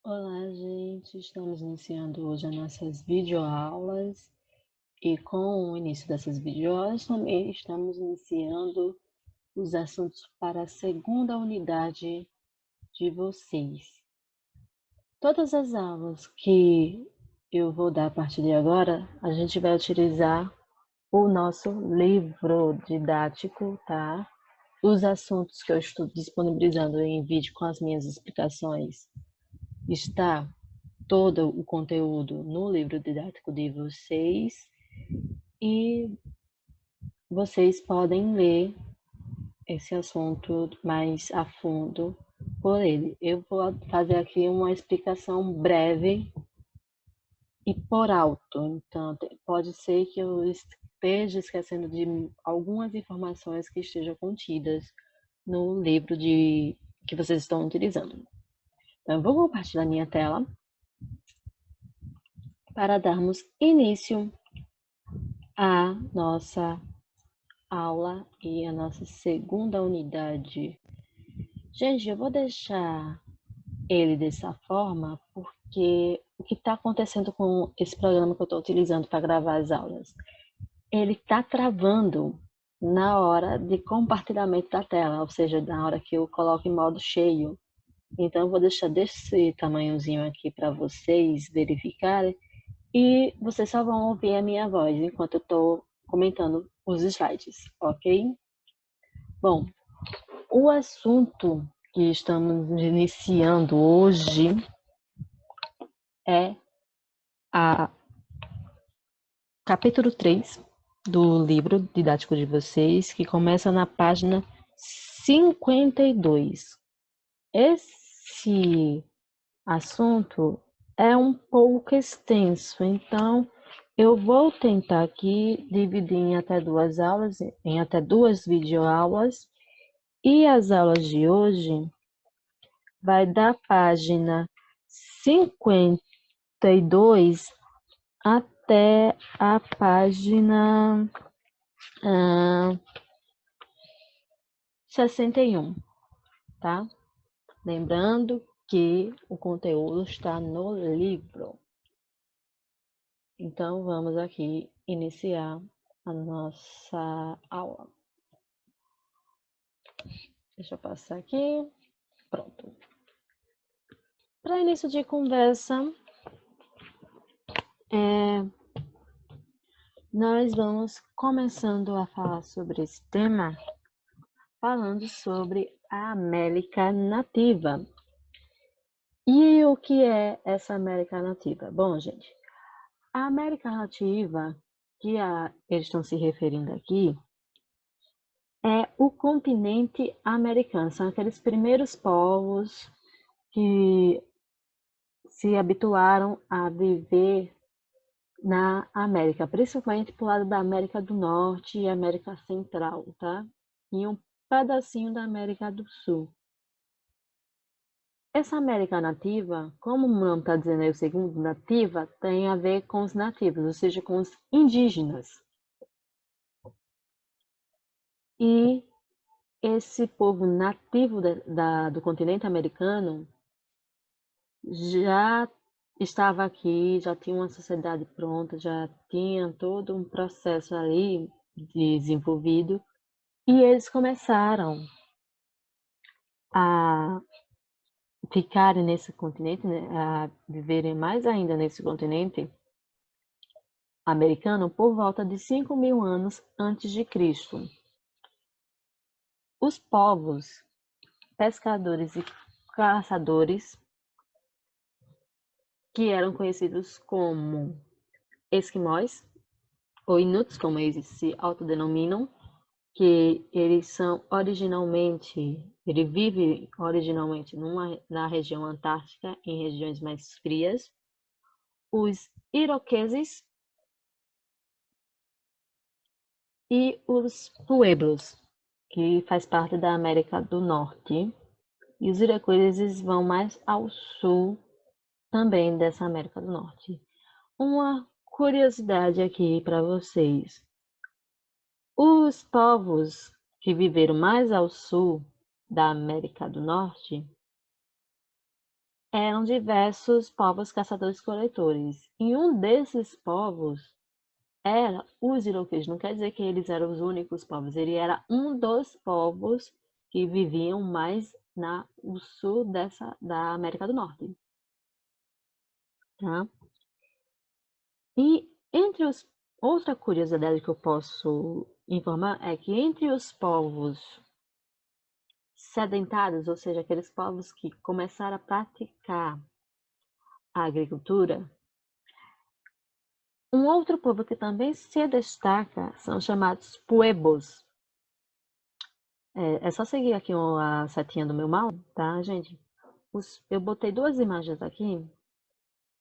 Olá, gente. Estamos iniciando hoje as nossas videoaulas e com o início dessas videoaulas também estamos iniciando os assuntos para a segunda unidade de vocês. Todas as aulas que eu vou dar a partir de agora, a gente vai utilizar o nosso livro didático, tá? Os assuntos que eu estou disponibilizando em vídeo com as minhas explicações está todo o conteúdo no livro didático de vocês e vocês podem ler esse assunto mais a fundo por ele. Eu vou fazer aqui uma explicação breve e por alto, então pode ser que eu esteja esquecendo de algumas informações que estejam contidas no livro que vocês estão utilizando. Então, eu vou compartilhar minha tela para darmos início à nossa aula e a nossa segunda unidade. Gente, eu vou deixar ele dessa forma porque o que está acontecendo com esse programa que eu estou utilizando para gravar as aulas? Ele está travando na hora de compartilhamento da tela, ou seja, na hora que eu coloco em modo cheio. Então, eu vou deixar desse tamanhozinho aqui para vocês verificarem e vocês só vão ouvir a minha voz enquanto eu estou comentando os slides, ok? Bom, o assunto que estamos iniciando hoje é a capítulo 3 do livro didático de vocês, que começa na página 52. Esse assunto é um pouco extenso, então eu vou tentar aqui dividir em até duas aulas, em até duas videoaulas, e as aulas de hoje vai da página 52 até a página 61, tá? Lembrando que o conteúdo está no livro. Então, vamos aqui iniciar a nossa aula. Deixa eu passar aqui. Pronto. Para início de conversa, nós vamos começando a falar sobre esse tema, falando sobre a América Nativa. E o que é essa América Nativa? Bom, gente, a América Nativa, que eles estão se referindo aqui, é o continente americano. São aqueles primeiros povos que se habituaram a viver na América, principalmente pro lado da América do Norte e América Central, tá? E um pedacinho da América do Sul. Essa América nativa, como o nome está dizendo aí, o segundo nativa, tem a ver com os nativos, ou seja, com os indígenas. E esse povo nativo do continente americano já estava aqui, já tinha uma sociedade pronta, já tinha todo um processo ali desenvolvido, e eles começaram a ficarem nesse continente, né, a viverem mais ainda nesse continente americano por volta de 5.000 anos antes de Cristo. Os povos pescadores e caçadores, que eram conhecidos como esquimós, ou inuits, como eles se autodenominam, que ele vive originalmente na região antártica, em regiões mais frias. Os iroqueses e os pueblos, que faz parte da América do Norte. E os iroqueses vão mais ao sul também dessa América do Norte. Uma curiosidade aqui para vocês. Os povos que viveram mais ao sul da América do Norte eram diversos povos caçadores-coletores. E um desses povos era os iroqueses. Não quer dizer que eles eram os únicos povos, ele era um dos povos que viviam mais no sul da América do Norte. Tá? E outra curiosidade que eu posso informar é que entre os povos sedentários, ou seja, aqueles povos que começaram a praticar a agricultura, um outro povo que também se destaca são chamados pueblos. É só seguir aqui a setinha do meu mouse, tá, gente? Eu botei duas imagens aqui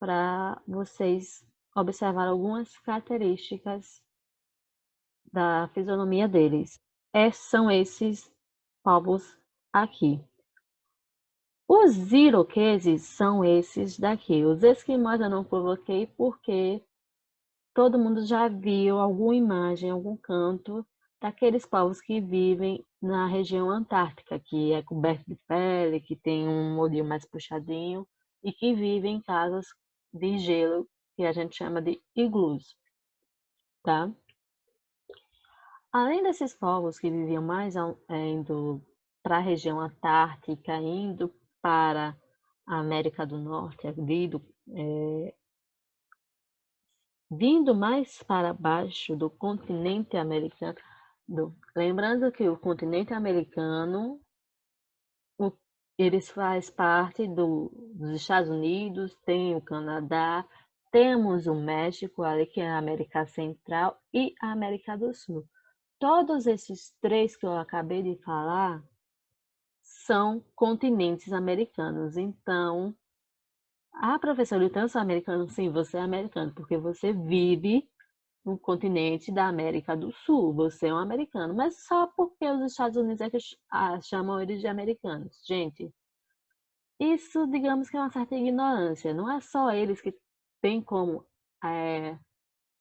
para vocês observar algumas características da fisionomia deles. São esses povos aqui. Os iroqueses são esses daqui. Os esquimós eu não coloquei porque todo mundo já viu alguma imagem, algum canto daqueles povos que vivem na região antártica, que é coberto de pele, que tem um olhinho mais puxadinho e que vivem em casas de gelo, que a gente chama de iglus, tá? Além desses povos que viviam mais indo para a região antártica, indo para a América do Norte, vindo mais para baixo do continente americano, lembrando que o continente americano, eles faz parte dos Estados Unidos, tem o Canadá, temos o México ali que é a América Central e a América do Sul. Todos esses três que eu acabei de falar são continentes americanos. Então, professora, então eu sou americano? Sim, você é americano, porque você vive no continente da América do Sul. Você é um americano, mas só porque os Estados Unidos é que chamam eles de americanos. Gente, isso, digamos que é uma certa ignorância. Não é só eles que têm como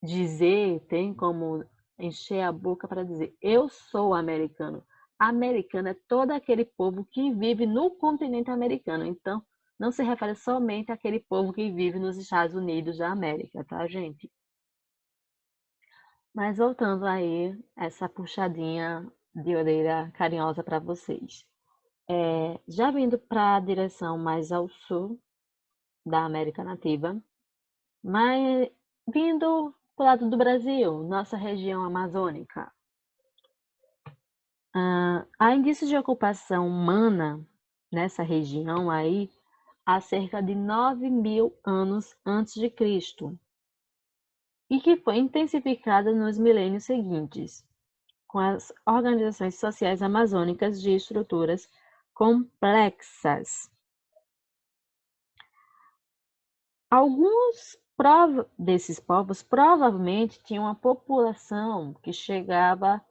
dizer, têm como encher a boca para dizer eu sou americano. Americano é todo aquele povo que vive no continente americano. Então, não se refere somente àquele povo que vive nos Estados Unidos da América, tá, gente? Mas voltando aí, essa puxadinha de orelha carinhosa para vocês. Já vindo para a direção mais ao sul da América Nativa, mas vindo para o lado do Brasil, nossa região amazônica. Há indícios de ocupação humana nessa região aí há cerca de 9.000 anos antes de Cristo e que foi intensificada nos milênios seguintes, com as organizações sociais amazônicas de estruturas complexas. Alguns desses povos provavelmente tinham uma população que chegava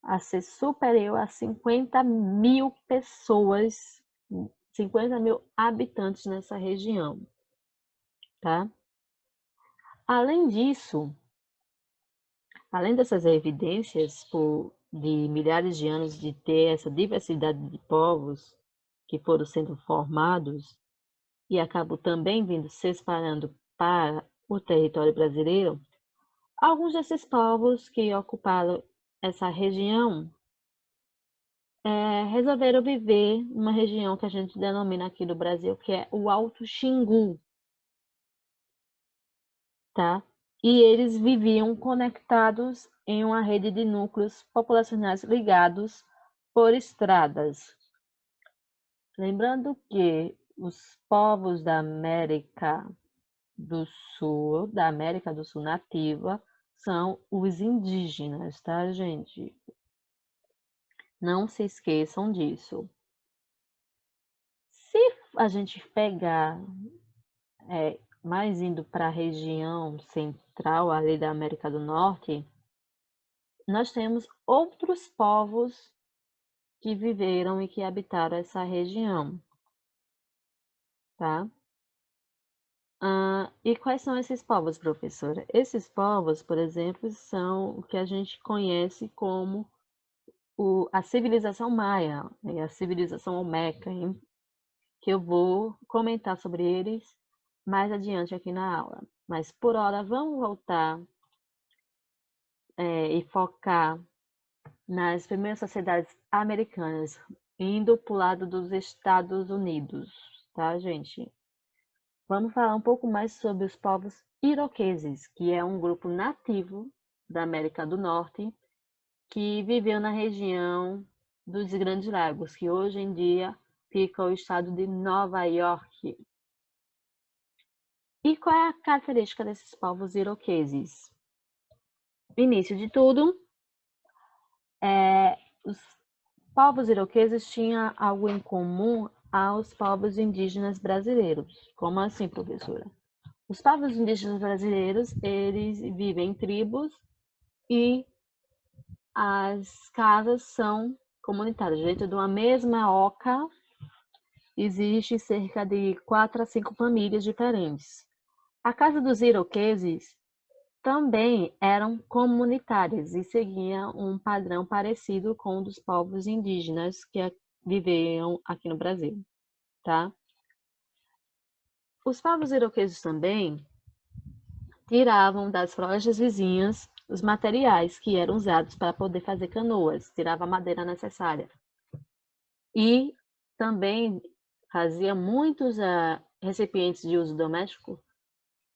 a ser superior a 50.000 pessoas, 50.000 habitantes nessa região, tá? Além disso, além dessas evidências de milhares de anos de ter essa diversidade de povos que foram sendo formados e acabam também vindo se espalhando para o território brasileiro, alguns desses povos que ocuparam essa região resolveram viver numa região que a gente denomina aqui no Brasil, que é o Alto Xingu, tá? E eles viviam conectados em uma rede de núcleos populacionais ligados por estradas. Lembrando que os povos da América do Sul nativa, são os indígenas, tá, gente? Não se esqueçam disso. Se a gente pegar mais indo para a região central ali da América do Norte, nós temos outros povos que viveram e que habitaram essa região, tá? E quais são esses povos, professora? Esses povos, por exemplo, são o que a gente conhece como a civilização maia e a civilização olmeca, que eu vou comentar sobre eles mais adiante aqui na aula. Mas, por hora, vamos voltar e focar nas primeiras sociedades americanas, indo para o lado dos Estados Unidos, tá, gente? Vamos falar um pouco mais sobre os povos iroqueses, que é um grupo nativo da América do Norte, que viveu na região dos Grandes Lagos, que hoje em dia fica o estado de Nova York. E qual é a característica desses povos iroqueses? Início de tudo, os povos iroqueses tinham algo em comum aos povos indígenas brasileiros. Como assim, professora? Os povos indígenas brasileiros, eles vivem em tribos e as casas são comunitárias. Dentro de uma mesma oca, existe cerca de 4 a 5 famílias diferentes. A casa dos iroqueses também eram comunitárias e seguiam um padrão parecido com o dos povos indígenas que viviam aqui no Brasil, tá? Os povos iroqueses também tiravam das florestas vizinhas os materiais que eram usados para poder fazer canoas, tirava a madeira necessária. E também fazia muitos recipientes de uso doméstico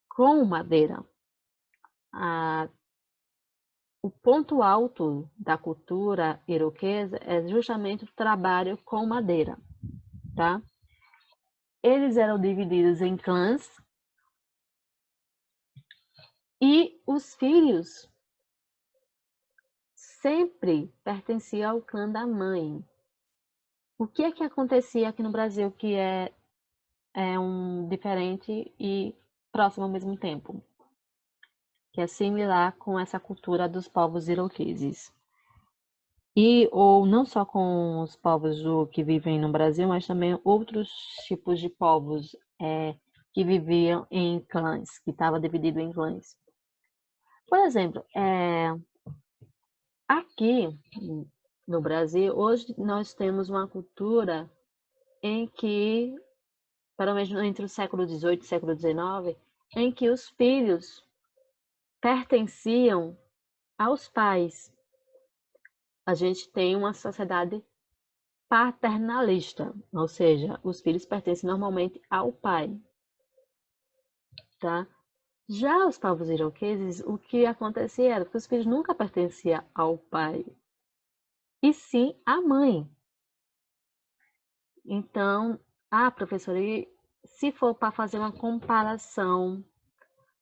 com madeira. O ponto alto da cultura iroquesa é justamente o trabalho com madeira, tá? Eles eram divididos em clãs e os filhos sempre pertenciam ao clã da mãe. O que é que acontecia aqui no Brasil que é um diferente e próximo ao mesmo tempo? Que é similar com essa cultura dos povos iroqueses. Ou não só com os povos que vivem no Brasil, mas também outros tipos de povos que viviam em clãs, que estava dividido em clãs. Por exemplo, aqui no Brasil, hoje nós temos uma cultura em que, pelo menos entre o século XVIII e o século XIX, em que os filhos pertenciam aos pais. A gente tem uma sociedade paternalista, ou seja, os filhos pertencem normalmente ao pai, tá? Já os povos iroqueses, o que acontecia era que os filhos nunca pertenciam ao pai, e sim à mãe. Então, professora, e se for para fazer uma comparação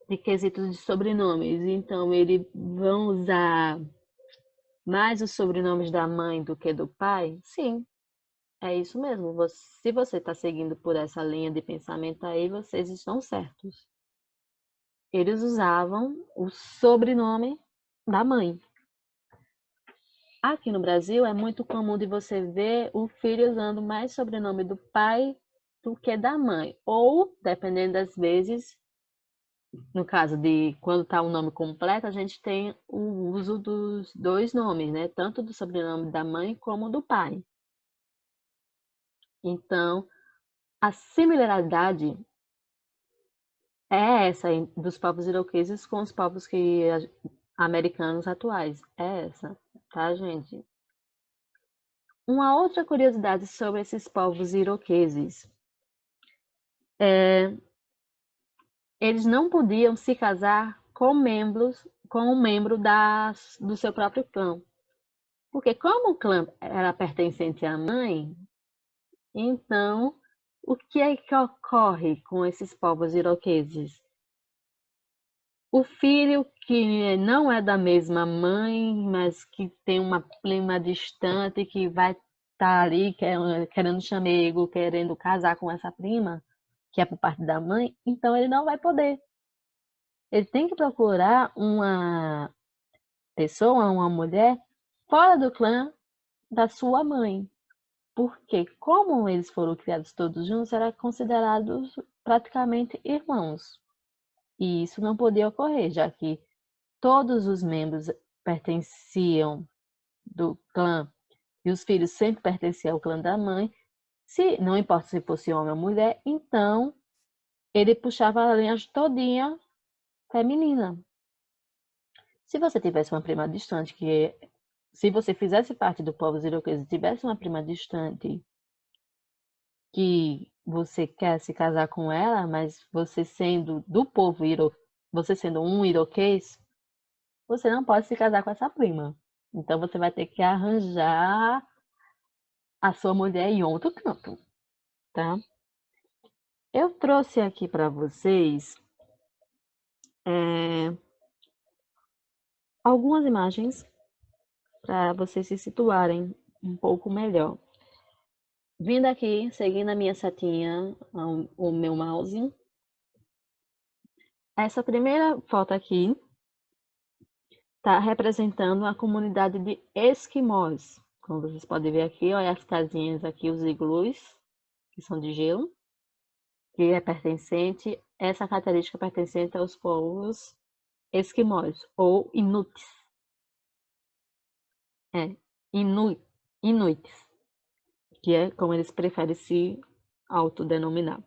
de quesitos de sobrenomes, então eles vão usar mais os sobrenomes da mãe do que do pai? Sim, é isso mesmo. Se você está seguindo por essa linha de pensamento aí, vocês estão certos. Eles usavam o sobrenome da mãe. Aqui no Brasil é muito comum de você ver o filho usando mais sobrenome do pai do que da mãe. Ou, dependendo das vezes, no caso de quando está o nome completo, a gente tem o uso dos dois nomes, né? Tanto do sobrenome da mãe como do pai. Então, a similaridade é essa dos povos iroqueses com os povos americanos atuais. É essa, tá, gente? Uma outra curiosidade sobre esses povos iroqueses. Eles não podiam se casar com um membro do seu próprio clã. Porque como o clã era pertencente à mãe, então o que é que ocorre com esses povos iroqueses? O filho que não é da mesma mãe, mas que tem uma prima distante, que vai estar ali querendo chamego, querendo casar com essa prima, que é por parte da mãe, então ele não vai poder. Ele tem que procurar uma pessoa, uma mulher, fora do clã da sua mãe. Porque, como eles foram criados todos juntos, eram considerados praticamente irmãos. E isso não podia ocorrer, já que todos os membros pertenciam do clã e os filhos sempre pertenciam ao clã da mãe. Se não importa se fosse homem ou mulher, então ele puxava a linha todinha feminina. Se você tivesse uma prima distante, se você fizesse parte do povo iroquês e tivesse uma prima distante que você quer se casar com ela, mas você sendo do povo você sendo um iroquês, você não pode se casar com essa prima. Então você vai ter que arranjar a sua mulher em outro canto, tá? Eu trouxe aqui para vocês algumas imagens para vocês se situarem um pouco melhor. Vindo aqui, seguindo a minha setinha, o meu mouse. Essa primeira foto aqui está representando a comunidade de esquimós. Como vocês podem ver aqui, olha as casinhas aqui, os iglus, que são de gelo, que é pertencente, essa característica pertencente aos povos esquimós, ou inuits. Inuits, que é como eles preferem se autodenominar.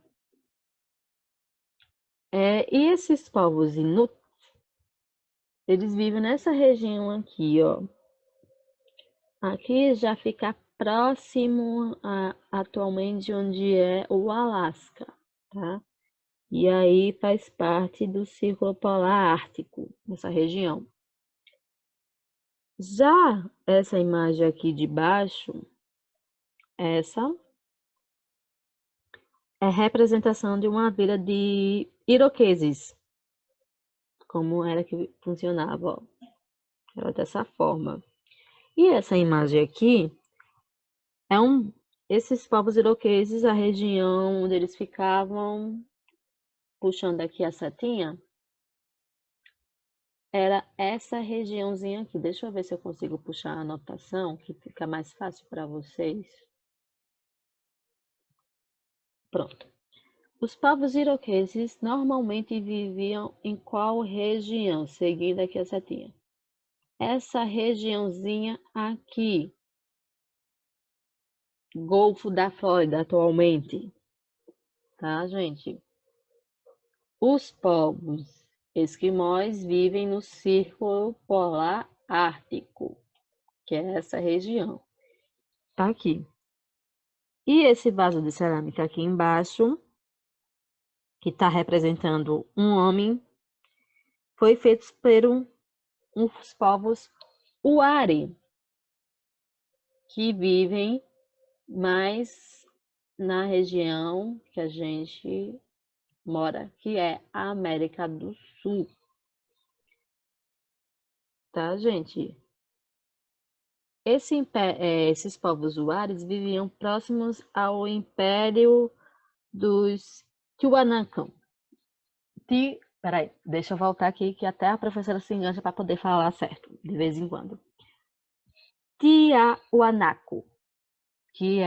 E esses povos inuits, eles vivem nessa região aqui, ó. Aqui já fica próximo atualmente onde é o Alasca, tá? E aí faz parte do Círculo Polar Ártico, nessa região. Já essa imagem aqui de baixo, essa é representação de uma vila de iroqueses, como era que funcionava, ó. Era dessa forma. E essa imagem aqui esses povos iroqueses, a região onde eles ficavam, puxando aqui a setinha, era essa regiãozinha aqui. Deixa eu ver se eu consigo puxar a anotação, que fica mais fácil para vocês. Pronto. Os povos iroqueses normalmente viviam em qual região? Seguindo aqui a setinha. Essa regiãozinha aqui, Golfo da Flórida, atualmente. Tá, gente? Os povos esquimós vivem no Círculo Polar Ártico, que é essa região. Tá aqui. E esse vaso de cerâmica aqui embaixo, que está representando um homem, foi feito por uns povos Uari, que vivem mais na região que a gente mora, que é a América do Sul. Tá, gente? Esses povos Uares viviam próximos ao Império dos Tiwanaku. Peraí, deixa eu voltar aqui que até a professora se engancha para poder falar certo, de vez em quando. Tiwanaku, que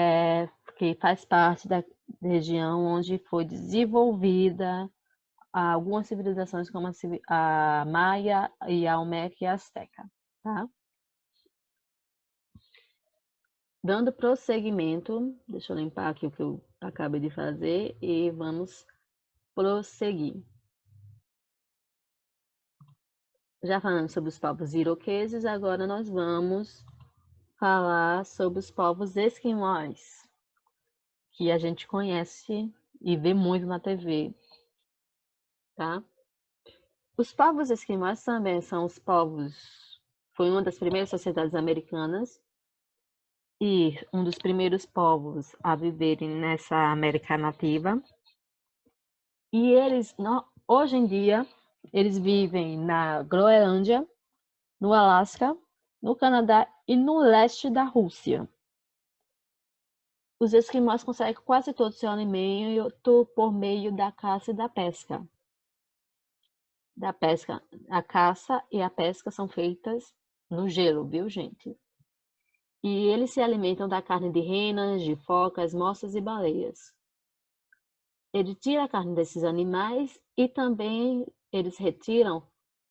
faz parte da região onde foi desenvolvida algumas civilizações como a Maia e a Olmeca e a Azteca, tá? Dando prosseguimento, deixa eu limpar aqui o que eu acabei de fazer e vamos prosseguir. Já falando sobre os povos iroqueses, agora nós vamos falar sobre os povos esquimós, que a gente conhece e vê muito na TV, tá? Os povos esquimós também são foi uma das primeiras sociedades americanas e um dos primeiros povos a viverem nessa América nativa. E eles, hoje em dia, eles vivem na Groenlândia, no Alasca, no Canadá e no leste da Rússia. Os esquimós conseguem quase todo o seu alimento por meio da caça e da pesca. A caça e a pesca são feitas no gelo, viu, gente? E eles se alimentam da carne de renas, de focas, moças e baleias. Ele tira a carne desses animais e também eles retiram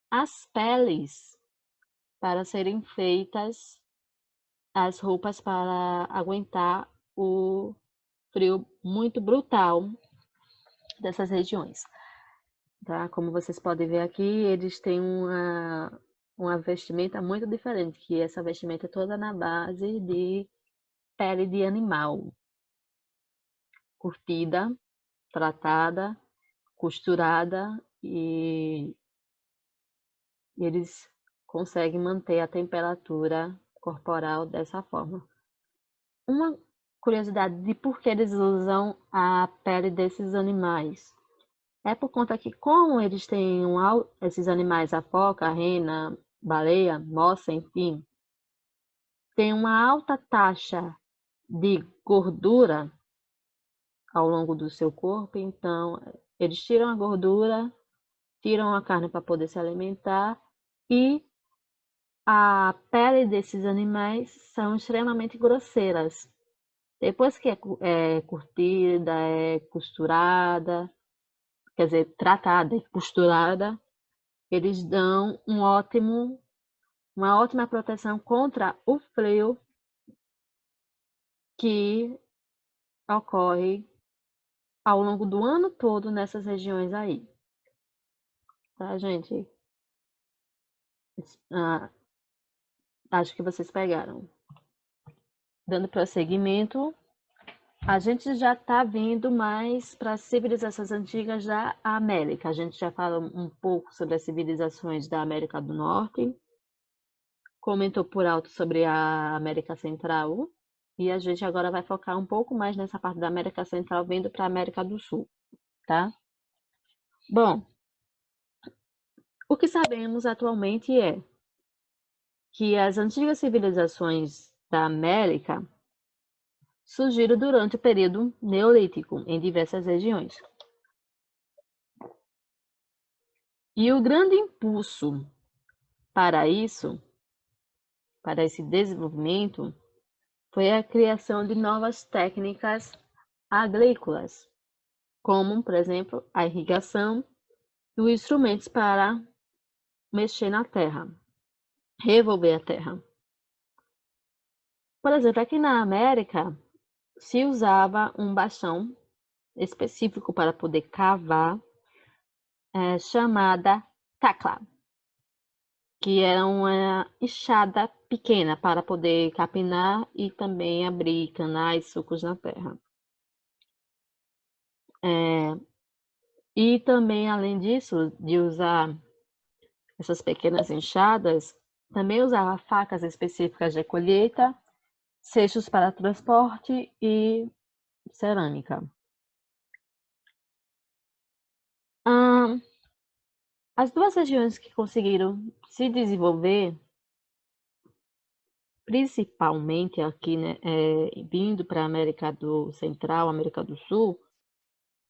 as peles para serem feitas as roupas para aguentar o frio muito brutal dessas regiões. Tá? Como vocês podem ver aqui, eles têm uma vestimenta muito diferente, que essa vestimenta é toda na base de pele de animal, curtida, tratada, costurada, e eles conseguem manter a temperatura corporal dessa forma. Uma curiosidade de por que eles usam a pele desses animais é por conta que, como eles têm esses animais, a foca, a rena, baleia, moça, enfim, tem uma alta taxa de gordura ao longo do seu corpo, então eles tiram a gordura, tiram a carne para poder se alimentar, e a pele desses animais são extremamente grosseiras. Depois que é curtida, é costurada, quer dizer, tratada e costurada, eles dão uma ótima proteção contra o frio que ocorre ao longo do ano todo nessas regiões aí. Tá, gente? Ah, acho que vocês pegaram. Dando prosseguimento, a gente já está vindo mais para as civilizações antigas da América. A gente já fala um pouco sobre as civilizações da América do Norte, comentou por alto sobre a América Central, e a gente agora vai focar um pouco mais nessa parte da América Central, vindo para a América do Sul, tá? Bom, o que sabemos atualmente é que as antigas civilizações da América surgiram durante o período Neolítico em diversas regiões. E o grande impulso para isso, para esse desenvolvimento, foi a criação de novas técnicas agrícolas, como, por exemplo, a irrigação e os instrumentos para mexer na terra, revolver a terra. Por exemplo, aqui na América se usava um bastão específico para poder cavar, chamada tacla, que era uma enxada pequena para poder capinar e também abrir canais, sulcos na terra. E também, além disso, de usar essas pequenas enxadas, também usava facas específicas de colheita, cestos para transporte e cerâmica. As duas regiões que conseguiram se desenvolver, principalmente aqui, né, vindo para a América do Central, América do Sul,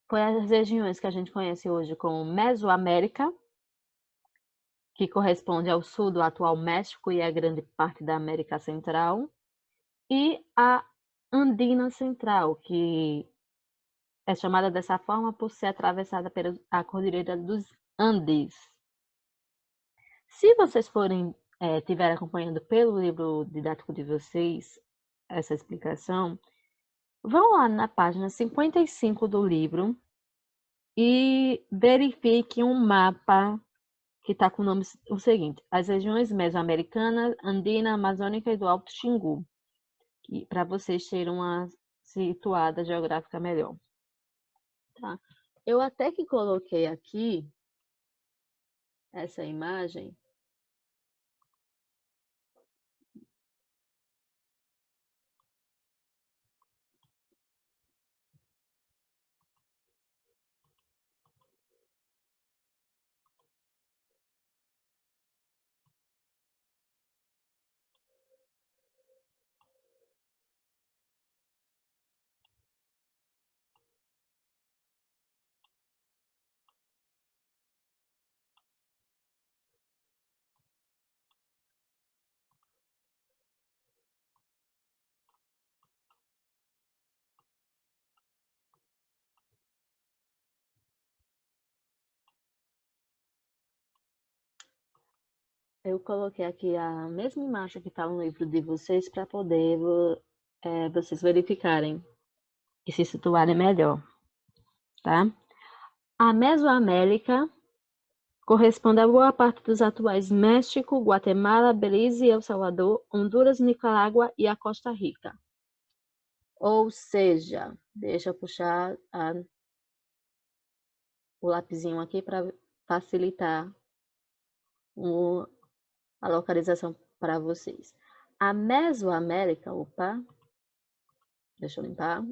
foi as regiões que a gente conhece hoje como Mesoamérica, que corresponde ao sul do atual México e a grande parte da América Central, e a Andina Central, que é chamada dessa forma por ser atravessada pela Cordilheira dos Andes. Se vocês estiverem acompanhando pelo livro didático de vocês essa explicação, vão lá na página 55 do livro e verifiquem um mapa que está com o nome o seguinte: as regiões mesoamericanas, andina, amazônica e do Alto Xingu, para vocês terem uma situada geográfica melhor. Tá? Eu até que coloquei aqui essa imagem. Eu coloquei aqui a mesma imagem que está no livro de vocês para poder vocês verificarem. e se situarem melhor, tá? A Mesoamérica corresponde a boa parte dos atuais México, Guatemala, Belize, El Salvador, Honduras, Nicarágua e a Costa Rica. Ou seja, deixa eu puxar o lapisinho aqui para facilitar a localização para vocês. A Mesoamérica, opa, deixa eu limpar.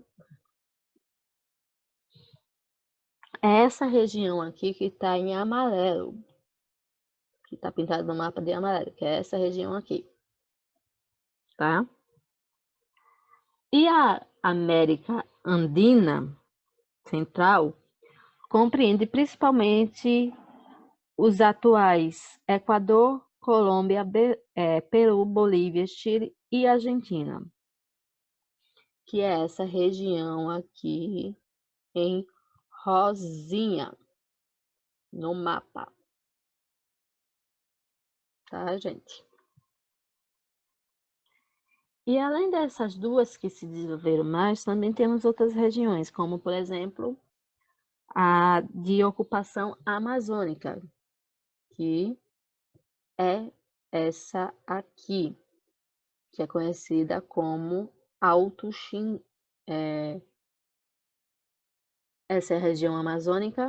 É essa região aqui que está em amarelo, que está pintado no mapa de amarelo, que é essa região aqui, tá? E a América Andina Central compreende principalmente os atuais Equador, Colômbia, Peru, Bolívia, Chile e Argentina, que é essa região aqui em rosinha no mapa, tá, gente? E além dessas duas que se desenvolveram mais, também temos outras regiões, como, por exemplo, a de ocupação amazônica, que é essa aqui, que é conhecida como Alto Xingu. Essa é a região amazônica,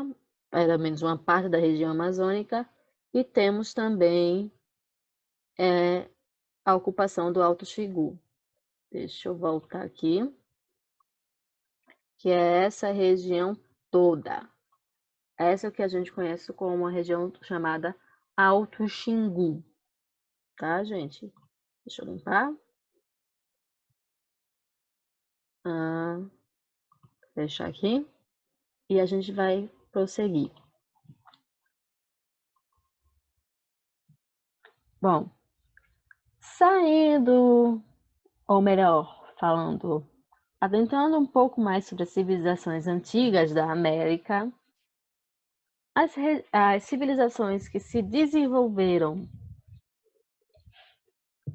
pelo menos uma parte da região amazônica, e temos também a ocupação do Alto Xingu. Deixa eu voltar aqui, que é essa região toda. Essa que a gente conhece como uma região chamada Alto Xingu, tá, gente? Deixa eu limpar. Fechar aqui. E a gente vai prosseguir. Bom, saindo, ou melhor, adentrando um pouco mais sobre as civilizações antigas da América, as civilizações que se desenvolveram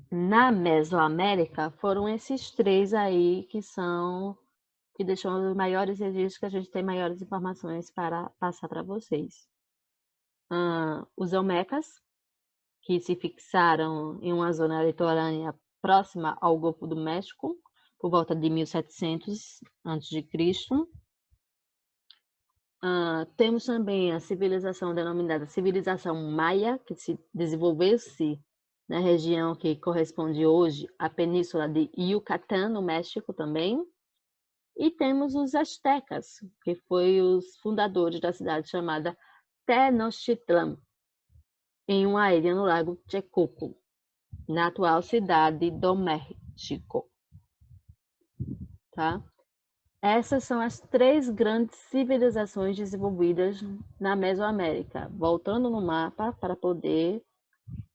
na Mesoamérica foram esses três aí que deixam os maiores registros, que a gente tem maiores informações para passar para vocês. Os Olmecas, que se fixaram em uma zona litorânea próxima ao Golfo do México, por volta de 1700 a.C. Temos também a civilização denominada civilização Maia, que se desenvolveu-se na região que corresponde hoje à península de Yucatán, no México também. E temos os astecas, que foram os fundadores da cidade chamada Tenochtitlan, em uma ilha no lago Texcoco, na atual cidade do México. Tá? Essas são as três grandes civilizações desenvolvidas na Mesoamérica. Voltando no mapa para poder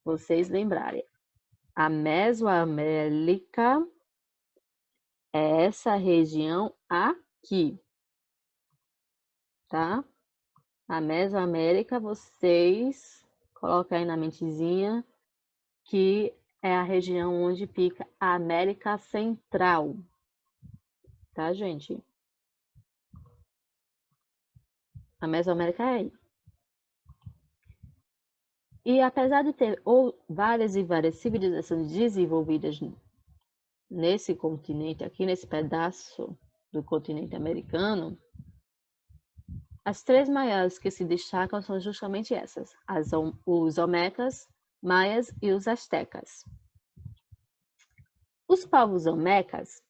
vocês lembrarem. A Mesoamérica é essa região aqui, tá? A Mesoamérica, vocês colocam aí na mentezinha que é a região onde fica a América Central, tá, gente? A Mesoamérica é aí. E apesar de ter várias e várias civilizações desenvolvidas nesse continente, aqui nesse pedaço do continente americano, as três maiores que se destacam são justamente essas, os Olmecas, Maias e os Astecas. Os povos Olmecas,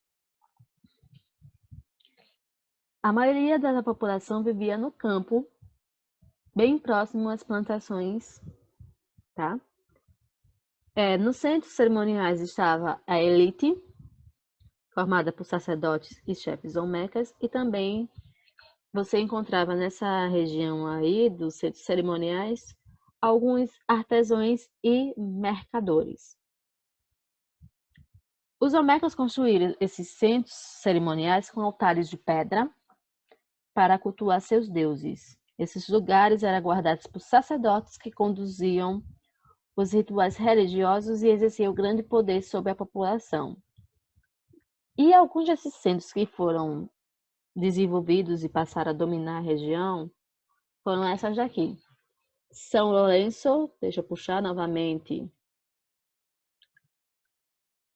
a maioria da população vivia no campo, bem próximo às plantações, tá? Nos centros cerimoniais estava a elite, formada por sacerdotes e chefes olmecas, e também você encontrava nessa região aí dos centros cerimoniais alguns artesãos e mercadores. Os olmecas construíram esses centros cerimoniais com altares de pedra para cultuar seus deuses. Esses lugares eram guardados por sacerdotes que conduziam os rituais religiosos e exerciam grande poder sobre a população. E alguns desses centros que foram desenvolvidos e passaram a dominar a região foram essas daqui. São Lourenço, deixa eu puxar novamente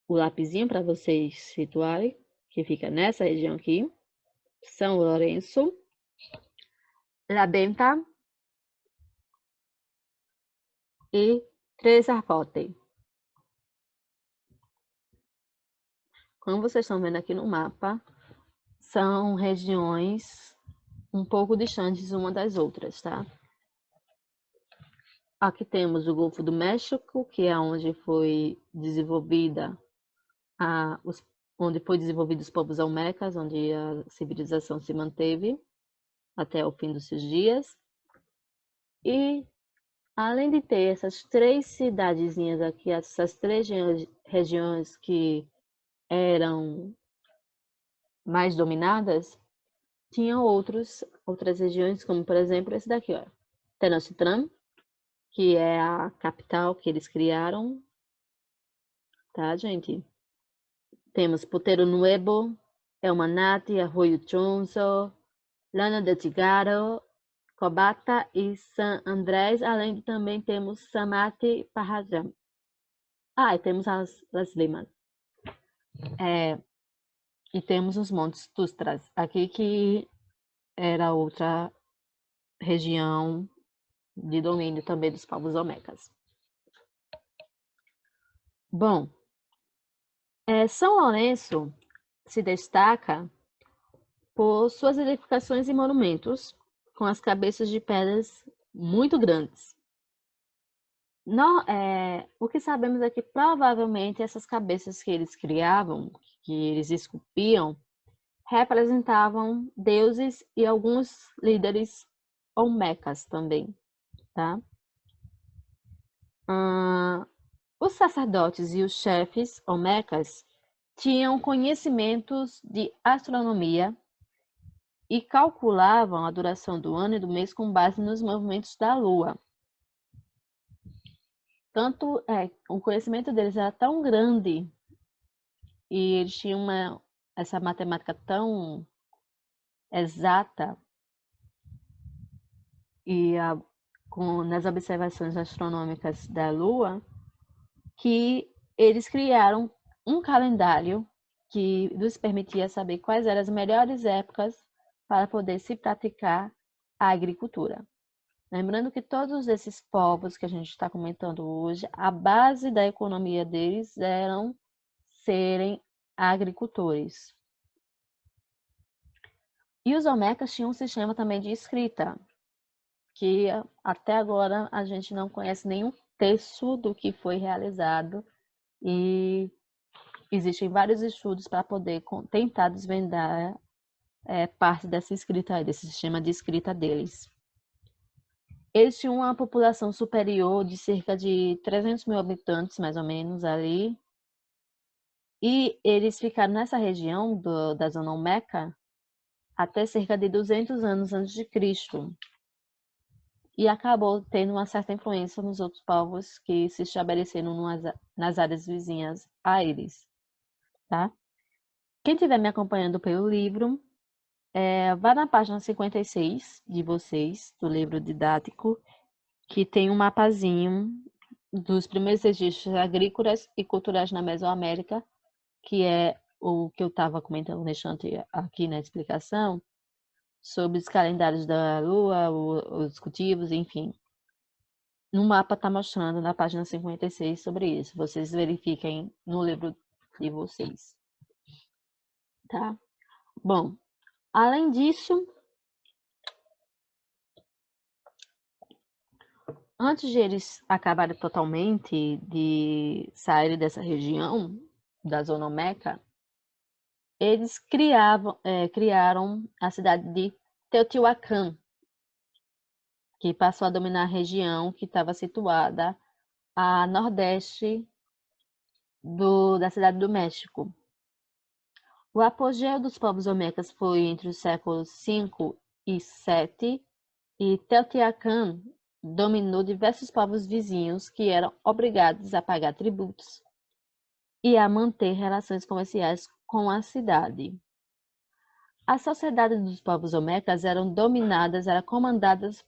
o lapisinho para vocês situarem, que fica nessa região aqui. São Lourenço, La Benta e Tres Arpote. Como vocês estão vendo aqui no mapa, são regiões um pouco distantes uma das outras, tá? Aqui temos o Golfo do México, que é onde foi desenvolvida onde foi desenvolvido os povos olmecas, onde a civilização se manteve até o fim dos seus dias. E além de ter essas três cidadezinhas aqui, essas três regiões que eram mais dominadas, tinham outras regiões, como por exemplo esse daqui, ó, Tenochtitlan, que é a capital que eles criaram, tá, gente? Temos Puteiro Nuevo, Elmanati, Arroio Chonzo, Llano de Tigaro, Cobata e San Andrés, além de também temos Samati Parajam. E temos as Limas. E temos os Montes Tustras, aqui que era outra região de domínio também dos povos olmecas. Bom, São Lourenço se destaca por suas edificações e monumentos com as cabeças de pedras muito grandes. O que sabemos é que provavelmente essas cabeças que eles criavam, que eles esculpiam, representavam deuses e alguns líderes olmecas também, tá? Os sacerdotes e os chefes olmecas tinham conhecimentos de astronomia e calculavam a duração do ano e do mês com base nos movimentos da lua. O conhecimento deles era tão grande e eles tinham essa matemática tão exata e nas observações astronômicas da lua, que eles criaram um calendário que nos permitia saber quais eram as melhores épocas para poder se praticar a agricultura. Lembrando que todos esses povos que a gente está comentando hoje, a base da economia deles eram serem agricultores. E os olmecas tinham um sistema também de escrita, que até agora a gente não conhece nenhum terço do que foi realizado e existem vários estudos para poder tentar desvendar parte dessa escrita, desse sistema de escrita deles. Eles tinham uma população superior de cerca de 300 mil habitantes, mais ou menos, ali. E eles ficaram nessa região da zona olmeca até cerca de 200 anos antes de Cristo. E acabou tendo uma certa influência nos outros povos que se estabeleceram nas áreas vizinhas a eles, tá? Quem estiver me acompanhando pelo livro, vá na página 56 de vocês, do livro didático, que tem um mapazinho dos primeiros registros agrícolas e culturais na Mesoamérica, que é o que eu estava comentando aqui na explicação, sobre os calendários da Lua, os cultivos, enfim. No mapa está mostrando na página 56 sobre isso. Vocês verifiquem no livro de vocês. Tá? Bom, além disso, antes de eles acabarem totalmente de sair dessa região, da zona olmeca, eles criaram a cidade de Teotihuacan, que passou a dominar a região que estava situada a nordeste da cidade do México. O apogeu dos povos olmecas foi entre os séculos V e VII, e Teotihuacan dominou diversos povos vizinhos que eram obrigados a pagar tributos e a manter relações comerciais com a cidade. As sociedades dos povos olmecas eram comandadas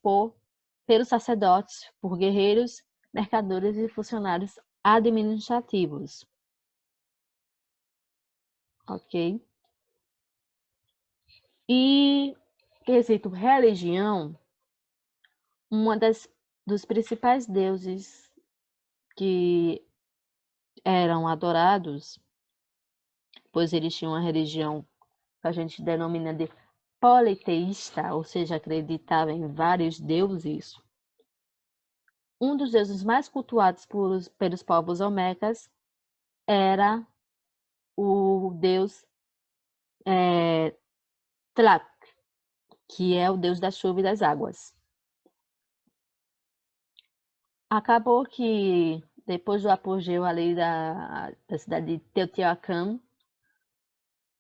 pelos sacerdotes, por guerreiros, mercadores e funcionários administrativos. Ok? E, quesito religião, dos principais deuses que eram adorados, pois eles tinham uma religião que a gente denomina de politeísta, ou seja, acreditava em vários deuses. Um dos deuses mais cultuados pelos povos olmecas era o deus Tlac, que é o deus da chuva e das águas. Acabou que, depois do apogeu ali da cidade de Teotihuacan,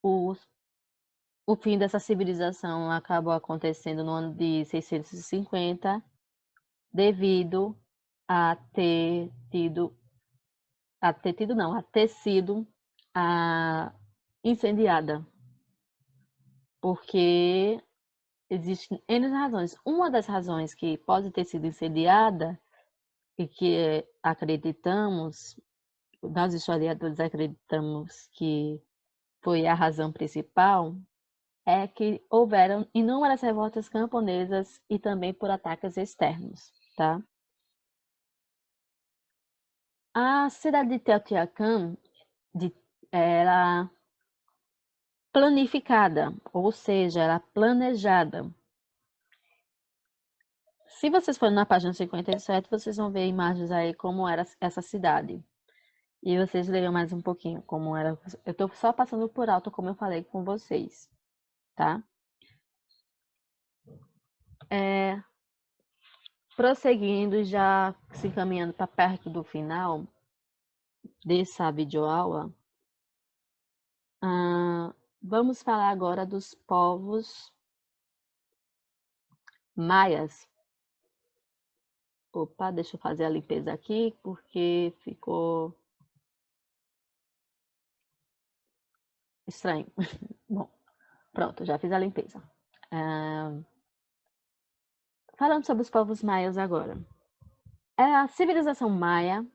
o fim dessa civilização acabou acontecendo no ano de 650, devido a ter sido incendiada, porque existem N razões. Uma das razões que pode ter sido incendiada e que acreditamos, nós historiadores acreditamos que foi a razão principal, é que houveram inúmeras revoltas camponesas e também por ataques externos, tá? A cidade de Teotihuacan era planificada, ou seja, era planejada. Se vocês forem na página 57, vocês vão ver imagens aí como era essa cidade. E vocês leiam mais um pouquinho como era. Eu estou só passando por alto como eu falei com vocês, tá? Prosseguindo, já se encaminhando para perto do final dessa videoaula, vamos falar agora dos povos maias. Opa, deixa eu fazer a limpeza aqui, porque ficou estranho. Bom, pronto, já fiz a limpeza. Falando sobre os povos maias agora. A civilização maia